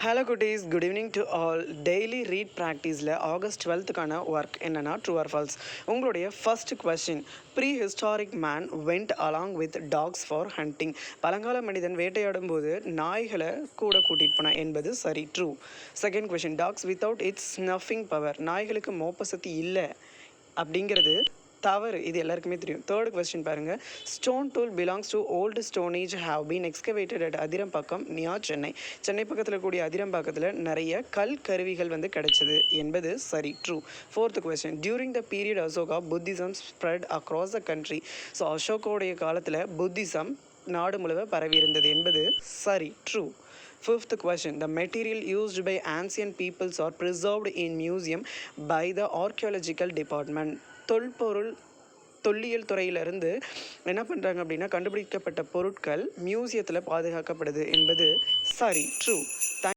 Hello குட்டீஸ், good evening to all. Daily read ப்ராக்டிஸில் August 12க்கான ஒர்க் என்னென்னா ட்ரூ ஆர் ஃபால்ஸ். உங்களுடைய first question, prehistoric man went along with dogs for hunting. பழங்கால மனிதன் வேட்டையாடும் போது நாய்களை கூட கூட்டிகிட்டு போனான் என்பது சரி, true. Second question, dogs without its sniffing power. நாய்களுக்கு மோப்ப சக்தி இல்லை அப்படிங்கிறது தவறு. இது எல்லாருக்குமே தெரியும். தேர்ட் கொஸ்டின் பாருங்கள், stone tool belongs to old stone age have been excavated at Attirampakkam near Chennai. Chennai பக்கத்தில் கூடிய அதிரம்பாக்கத்தில் நிறைய கல் கருவிகள் கிடைச்சது என்பது சரி, true. Fourth question, during the period Ashoka Buddhism spread across the country. So அசோகோடைய காலத்தில் புத்திசம் நாடு முழுவதும் பரவி இருந்தது என்பது சரி, true. Fifth question, the material used by ancient peoples are preserved in museum by the archaeological department. தொல்லியல் துறையிலிருந்து என்ன பண்ணுறாங்க அப்படின்னா, கண்டுபிடிக்கப்பட்ட பொருட்கள் மியூசியத்தில் பாதுகாக்கப்படுது என்பது சரி, ட்ரூ.